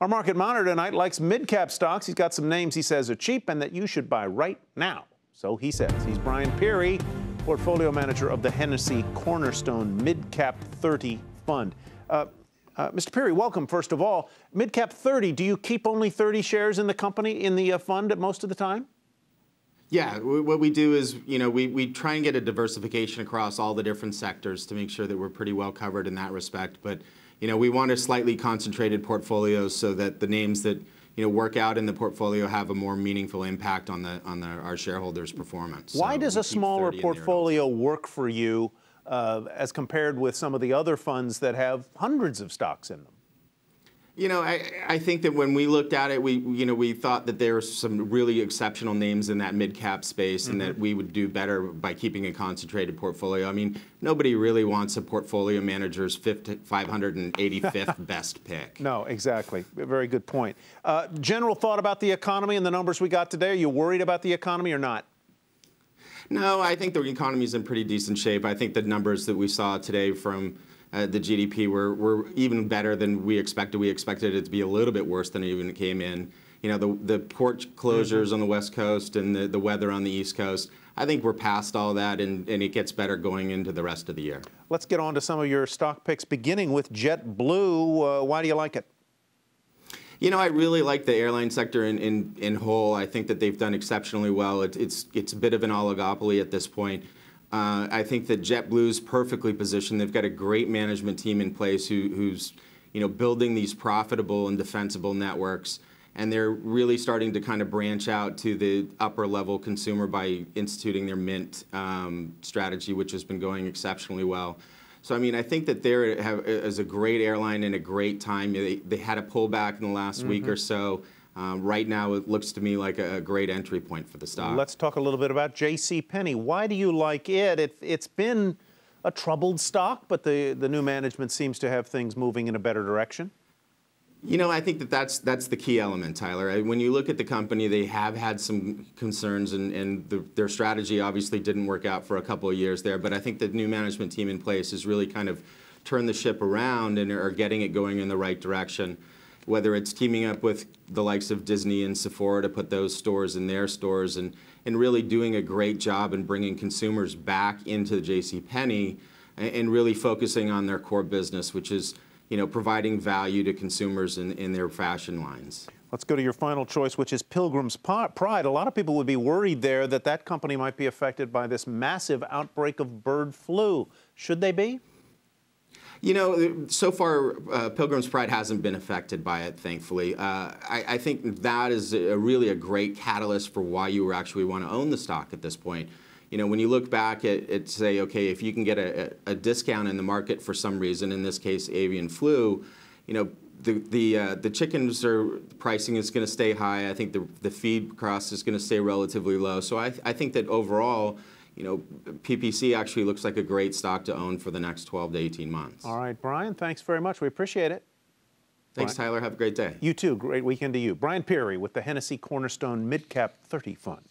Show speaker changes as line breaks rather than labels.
Our market monitor tonight likes mid-cap stocks. He's got some names he says are cheap and that you should buy right now. So he says. He's Brian Peery, portfolio manager of the Hennessy Cornerstone Mid-Cap 30 Fund. Mr. Peery, welcome, first of all. Mid-Cap 30, do you keep only 30 shares in the company, in the fund at most of the time?
Yeah, what we do is, we try and get a diversification across all the different sectors to make sure that we're pretty well covered in that respect. But, we want a slightly concentrated portfolio so that the names that, work out in the portfolio have a more meaningful impact on our shareholders' performance.
Why
So
does a smaller portfolio work for you as compared with some of the other funds that have hundreds of stocks in them?
I think that when we looked at it, we thought that there were some really exceptional names in that mid-cap space and that we would do better by keeping a concentrated portfolio. I mean, nobody really wants a portfolio manager's 585th best pick.
No, exactly. A very good point. General thought about the economy and the numbers we got today. Are you worried about the economy or not?
No, I think the economy is in pretty decent shape. I think the numbers that we saw today from the GDP were even better than we expected. We expected it to be a little bit worse than it even came in. The port closures on the West Coast and the weather on the East Coast, I think we're past all that, and it gets better going into the rest of the year.
Let's get on to some of your stock picks, beginning with Jetblue. Why do you like it?
I really like the airline sector in whole. I think that they've done exceptionally well. It's a bit of an oligopoly at this point. I think that JetBlue's perfectly positioned. They've got a great management team in place who's building these profitable and defensible networks, and they're really starting to kind of branch out to the upper level consumer by instituting their Mint strategy, which has been going exceptionally well. So, I think that is a great airline in a great time. They had a pullback in the last week or so. Right now, it looks to me like a great entry point for the stock.
Let's talk a little bit about Penney. Why do you like it? It's been a troubled stock, but the new management seems to have things moving in a better direction.
I think that's the key element, Tyler. When you look at the company, they have had some concerns, and their strategy obviously didn't work out for a couple of years there. But I think the new management team in place has really kind of turned the ship around and are getting it going in the right direction. Whether it's teaming up with the likes of Disney and Sephora to put those stores in their stores and really doing a great job in bringing consumers back into Penney and really focusing on their core business, which is providing value to consumers in their fashion lines.
Let's go to your final choice, which is Pilgrim's Pride. A lot of people would be worried there that that company might be affected by this massive outbreak of bird flu. Should they be?
So far, Pilgrim's Pride hasn't been affected by it, thankfully. I think that is really a great catalyst for why you actually want to own the stock at this point. When you look back at say, okay, if you can get a discount in the market for some reason, in this case, avian flu, the chickens pricing is going to stay high. I think the feed cost is going to stay relatively low. So I think that overall, PPC actually looks like a great stock to own for the next 12 to 18 months.
All right, Brian, thanks very much. We appreciate it.
Thanks, Tyler. Have a great day.
You too. Great weekend to you. Brian Peery with the Hennessy Cornerstone Mid-Cap 30 Fund.